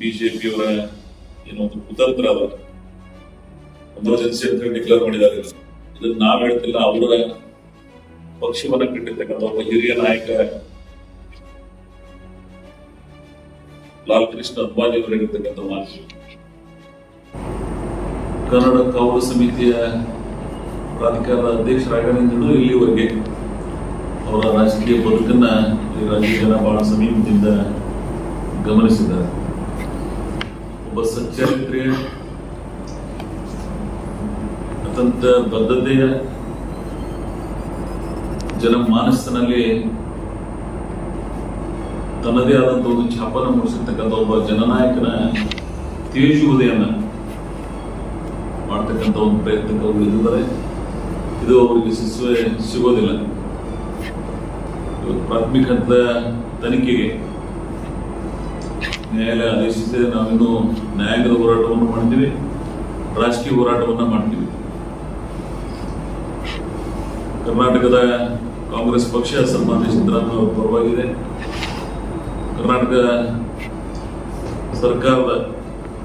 ಬಿಜೆಪಿಯವರ ಏನೊಂದು ಕುತಂತ್ರ ಅದ, ಎಮರ್ಜೆನ್ಸಿ ಅಂತ ಡಿಕ್ಲೇರ್ ಮಾಡಿದ್ದಾರೆ. ಇದನ್ನ ನಾವ್ ಹೇಳ್ತಿಲ್ಲ, ಅವರ ಪಕ್ಷವನ್ನ ಕಟ್ಟಿರ್ತಕ್ಕಂಥ ಒಬ್ಬ ಹಿರಿಯ ನಾಯಕ ಲಾಲ್ ಕೃಷ್ಣ ಅದ್ವಾನಿ ಅವರು ಹೇಳಿರ್ತಕ್ಕಂಥ ಮಾತು. ಕನ್ನಡ ಕಾವಲು ಸಮಿತಿಯ ಪ್ರಾಧಿಕಾರದ ಅಧ್ಯಕ್ಷರಾಗಿದ್ದು ಇಲ್ಲಿವರೆಗೆ ಅವರ ರಾಜಕೀಯ ಬದುಕನ್ನ ಈ ರಾಜ್ಯ ಜನ ಬಹಳ ಸಮೀಪದಿಂದ ಗಮನಿಸಿದ್ದಾರೆ. ಒಬ್ಬ ಸಚ್ಚರಿತ್ರೆಯ ಅತ್ಯಂತ ಬದ್ಧತೆಯ ಜನಮಾನಸ್ಸಿನಲ್ಲಿ ತನ್ನದೇ ಆದಂತಹ ಒಂದು ಛಾಪನ ಮೂಡಿಸಿರ್ತಕ್ಕಂಥ ಒಬ್ಬ ಜನನಾಯಕನ ತೇಜುವುದೆಯನ್ನ ಮಾಡ್ತಕ್ಕಂಥ ಒಂದು ಪ್ರಯತ್ನಕ್ಕೆ ಅವರು ಇದ್ದಾರೆ. ಇದು ಅವರಿಗೆ ಸಿಗೋದಿಲ್ಲ. ಪ್ರಾಥಮಿಕ ಹಂತದ ತನಿಖೆಗೆ ನ್ಯಾಯಾಲಯ ಆದೇಶಿಸಿದೆ. ನಾವಿನ್ನು ನ್ಯಾಯಾಂಗದ ಹೋರಾಟವನ್ನು ಮಾಡ್ತೀವಿ, ರಾಜಕೀಯ ಹೋರಾಟವನ್ನ ಮಾಡ್ತೀವಿ. ಕರ್ನಾಟಕದ ಕಾಂಗ್ರೆಸ್ ಪಕ್ಷ ಸನ್ಮಾನ್ಯ ಸಿದ್ದರಾಮಯ್ಯ ಅವರ ಪರವಾಗಿದೆ. ಕರ್ನಾಟಕ ಸರ್ಕಾರದ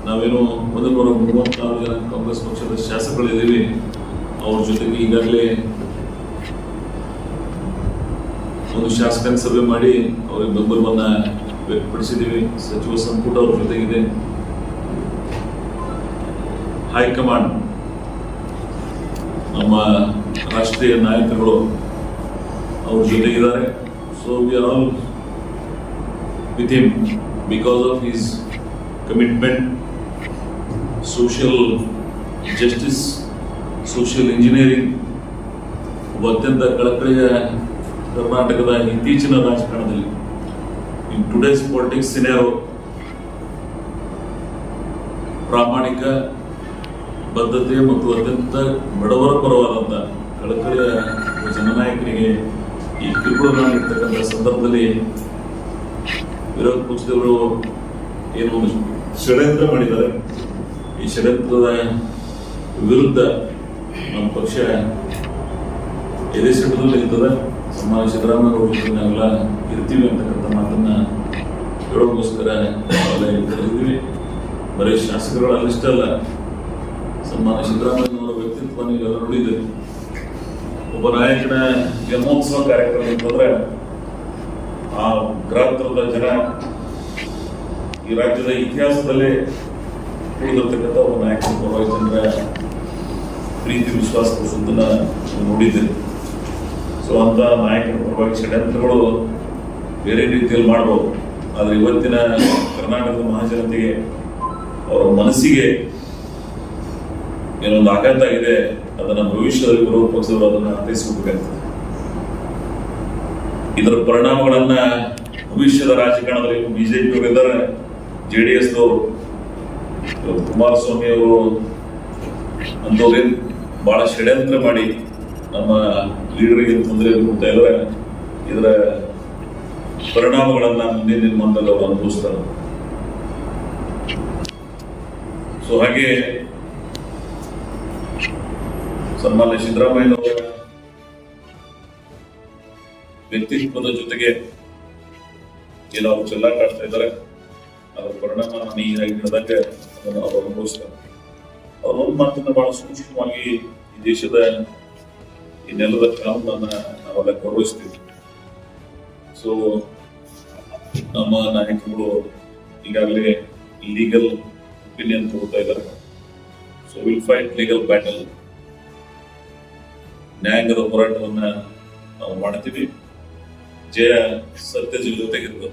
ನಾವೇನು 134 ಜನ ಕಾಂಗ್ರೆಸ್ ಪಕ್ಷದ ಶಾಸಕರಿದ್ದೀವಿ. ಅವ್ರ ಜೊತೆಗೆ ಈಗಾಗಲೇ ಒಂದು ಶಾಸಕಾಂಗ ಸಭೆ ಮಾಡಿ ಅವರಿಗೆ ಬೆಂಬಲವನ್ನ ವ್ಯಕ್ತಪಡಿಸಿದ್ದೀವಿ. ಸಚಿವ ಸಂಪುಟ ಅವ್ರ ಜೊತೆಗಿದೆ. ಹೈಕಮಾಂಡ್, ನಮ್ಮ ರಾಷ್ಟ್ರೀಯ ನಾಯಕರುಗಳು ಅವ್ರ ಜೊತೆಗಿದ್ದಾರೆ. So we are all with him because of his commitment, social justice, social engineering. ಅತ್ಯಂತ ಕಳಕಳಿಯ ಕರ್ನಾಟಕದ ಇತ್ತೀಚಿನ ರಾಜಕಾರಣದಲ್ಲಿ, ಇನ್ ಟುಡೇಸ್ ಪಾಲಿಟಿಕ್ಸ್ ಸಿನಾರೋ, ಪ್ರಾಮಾಣಿಕ ಬದ್ಧತೆ ಮತ್ತು ಅತ್ಯಂತ ಬಡವರ ಪರವಾದಂಥ ಕಳಕಳಿಯ ಜನನಾಯಕನಿಗೆ ಈ ಕಿರುಕುಳ ನೀಡ್ತಕ್ಕಂಥ ಸಂದರ್ಭದಲ್ಲಿ ವಿರೋಧ ಪಕ್ಷದವರು ಏನು ಷಡ್ಯಂತ್ರ ಮಾಡಿದ್ದಾರೆ. ಈ ಷಡ್ಯಂತ್ರದ ವಿರುದ್ಧ ನಮ್ಮ ಪಕ್ಷ ಎದೆಸಿಟ್ಟದಲ್ಲಿ ಇರ್ತದೆ. ಸನ್ಮಾನ್ಯ ಸಿದ್ದರಾಮಯ್ಯ ಅವರು ನಾವೆಲ್ಲ ಇರ್ತೀವಿ ಅಂತಕ್ಕಂಥ ಮಾತನ್ನ ಹೇಳೋಕ್ಕೋಸ್ಕರ ನಾವೆಲ್ಲ ಕರೆದಿದ್ದೀವಿ. ಬರೀ ಶಾಸಕರುಗಳು ಅಲ್ಲಿಷ್ಟೇ ಅಲ್ಲ, ಸನ್ಮಾನ್ಯ ಸಿದ್ದರಾಮಯ್ಯನವರ ವ್ಯಕ್ತಿತ್ವ ನೀವೆಲ್ಲ ನೋಡಿದ್ದೀರಿ. ಒಬ್ಬ ನಾಯಕನ ಜನ್ಮೋತ್ಸವ ಕಾರ್ಯಕ್ರಮ ಅಂತಂದ್ರೆ ಆ ಗ್ರಾತ್ರದ ಜನ ಈ ರಾಜ್ಯದ ಇತಿಹಾಸದಲ್ಲೇ ಉಳಿದಿರ್ತಕ್ಕಂಥ ಒಬ್ಬ ನಾಯಕನ ಪರವಾಗಿ ಜನರ ಪ್ರೀತಿ ವಿಶ್ವಾಸ ತೋರಿಸೋದನ್ನ ನೋಡಿದ್ದೀರಿ. ಸೊ ಅಂತ ನಾಯಕನ ಪರವಾಗಿ ಷಡ್ಯಂತ್ರಗಳು ಬೇರೆ ರೀತಿಯಲ್ಲಿ ಮಾಡ್ಬೋದು. ಆದರೆ ಇವತ್ತಿನ ಕರ್ನಾಟಕದ ಮಹಾಜನತೆಗೆ, ಅವರ ಮನಸ್ಸಿಗೆ ಏನೊಂದು ಆಘಾತ ಆಗಿದೆ. ಅದನ್ನ ಭವಿಷ್ಯದಲ್ಲಿ ವಿರೋಧ ಪಕ್ಷದವರು ಅದನ್ನ ಅರ್ಥೈಸಬೇಕಾಗ್ತದೆ. ಇದರ ಪರಿಣಾಮಗಳನ್ನ ಭವಿಷ್ಯದ ರಾಜಕಾರಣದಲ್ಲಿ ಬಿಜೆಪಿ ಅವರು ಇದ್ದಾರೆ, JDS ದವರು, ಕುಮಾರಸ್ವಾಮಿ ಅವರು ಅಂತವ್ರೆ ಬಹಳ ಷಡ್ಯಂತ್ರ ಮಾಡಿ ನಮ್ಮ ಲೀಡರ್ಗೆ ತೊಂದರೆ ಕೊಡ್ತಾ ಇದ್ದಾರೆ. ಇದರ ಪರಿಣಾಮಗಳನ್ನ ಮುಂದಿನ ದಿನಮಾನದಲ್ಲಿ ಅವರು ಅನುಭವಿಸ್ತಾರೆ. ಸೊ ಹಾಗೆ ಸನ್ಮಾನ್ಯ ಸಿದ್ದರಾಮಯ್ಯನವರ ವ್ಯಕ್ತಿತ್ವದ ಜೊತೆಗೆ ಏನು ಅವರು ಚೆಲ್ಲಾಟ ಆಡ್ತಾ ಇದ್ದಾರೆ, ಅದರ ಪರಿಣಾಮ ನಾನು ಹೀಗಾಗಿ ಹೇಳಿದಾಗ ಅದನ್ನು ಅವರು ಅನುಭವಿಸ್ತಾರೆ. ಅವ್ರ ಒಂದು ಮಾತನ್ನ ಬಹಳ ಸೂಕ್ಷ್ಮವಾಗಿ ಈ ದೇಶದ ಈ ನೆಲದ ಕಾನೂನನ್ನ ನಾವೆಲ್ಲ ಗೌರವಿಸ್ತೀವಿ. ಸೊ ನಮ್ಮ ನಾಯಕರು ಈಗಾಗಲೇ ಲೀಗಲ್ ಒಪಿನಿಯನ್ ತಗೋತಾ ಇದ್ದಾರೆ. So will fight legal battle. ನ್ಯಾಯಾಂಗದ ಹೋರಾಟವನ್ನ ನಾವು ಮಾಡ್ತೀವಿ. ಜಯ ಸತ್ಯದ ಜೊತೆಗಿರ್ತದೆ.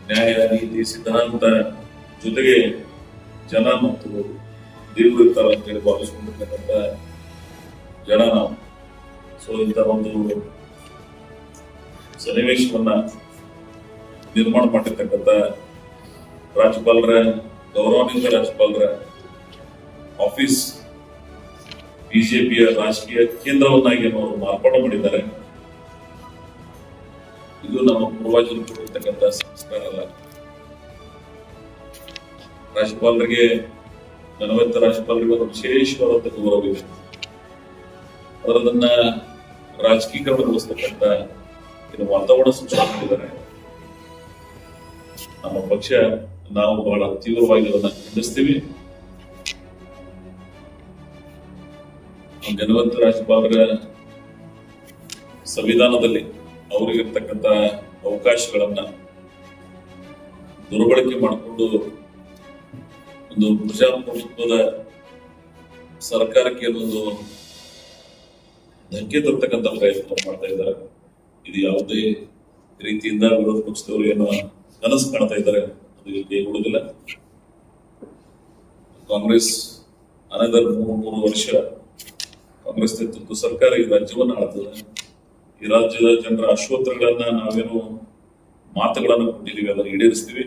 ನ್ಯಾಯ, ನೀತಿ, ಸಿದ್ಧಾಂತ ಜೊತೆಗೆ ಜನ ಮತ್ತು ದೇವರು ಇರ್ತಾರೆ ಅಂತೇಳಿ ಭಾವಿಸ್ಕೊಂಡಿರ್ತಕ್ಕಂಥ ಜನ ನಾವು. ಸೊ ಇಂಥ ಒಂದು ಸನ್ನಿವೇಶವನ್ನ ನಿರ್ಮಾಣ ಮಾಡಿರ್ತಕ್ಕಂಥ ರಾಜ್ಯಪಾಲರ, ಗೌರವಾನ್ವಿತ ರಾಜ್ಯಪಾಲರ ಆಫೀಸ್ ಬಿಜೆಪಿಯ ರಾಜಕೀಯ ಕೇಂದ್ರವನ್ನಾಗಿ ಅವರು ಮಾರ್ಪಾಡು ಮಾಡಿದ್ದಾರೆ. ಇದು ನಮ್ಮ ಪೂರ್ವಜರು ಕೊಟ್ಟಿರ್ತಕ್ಕಂಥ ಸಂಸ್ಕಾರ ಅಲ್ಲ. ರಾಜ್ಯಪಾಲರಿಗೆ, ಘನವೆತ್ತ ರಾಜ್ಯಪಾಲರಿಗೆ ಒಂದು ವಿಶೇಷವಾದಂಥ ಗೌರವ ಇದೆ. ಅದನ್ನ ರಾಜಕೀಕರಣಗೊಳಿಸ್ತಕ್ಕಂಥ ಇದು ವಾತಾವರಣ ಸೃಷ್ಟಿ ಮಾಡಿದ್ದಾರೆ. ನಮ್ಮ ಪಕ್ಷ ನಾವು ಬಹಳ ತೀವ್ರವಾಗಿ ಅದನ್ನ ಖಂಡಿಸ್ತೀವಿ. ಘನವಂತ ರಾಜ್ಯಪಾಲರ ಸಂವಿಧಾನದಲ್ಲಿ ಅವರಿಗಿರ್ತಕ್ಕಂಥ ಅವಕಾಶಗಳನ್ನ ದುರ್ಬಳಕೆ ಮಾಡಿಕೊಂಡು ಒಂದು ಪ್ರಜಾಪ್ರಭುತ್ವದ ಸರ್ಕಾರಕ್ಕೆ ಒಂದು ಧಕ್ಕೆ ತರ್ತಕ್ಕಂಥ ಪ್ರಯತ್ನ ಮಾಡ್ತಾ ಇದ್ದಾರೆ. ಇದು ಯಾವುದೇ ರೀತಿಯಿಂದ ವಿರೋಧ ಪಕ್ಷದವರು ಏನು ಕನಸು ಕಾಣ್ತಾ ಇದ್ದಾರೆ ಅದು ಕೈಗೂಡುವುದಿಲ್ಲ. ಕಾಂಗ್ರೆಸ್ ಅನದರ್ 3 ವರ್ಷ ಕಾಂಗ್ರೆಸ್ ನೇತೃತ್ವ ಸರ್ಕಾರ ಈ ರಾಜ್ಯವನ್ನು ಆಳ್ತದೆ. ಈ ರಾಜ್ಯದ ಜನರ ಆಶೋತ್ತರಗಳನ್ನ ನಾವೇನು ಮಾತುಗಳನ್ನು ಕೊಟ್ಟಿದ್ದೀವಿ ಅದನ್ನು ಈಡೇರಿಸ್ತೀವಿ.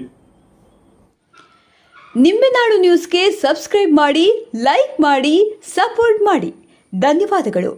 ನಿಂಬೆನಾಡು ನ್ಯೂಸ್ಗೆ ಸಬ್ಸ್ಕ್ರೈಬ್ ಮಾಡಿ, ಲೈಕ್ ಮಾಡಿ, ಸಪೋರ್ಟ್ ಮಾಡಿ. ಧನ್ಯವಾದಗಳು.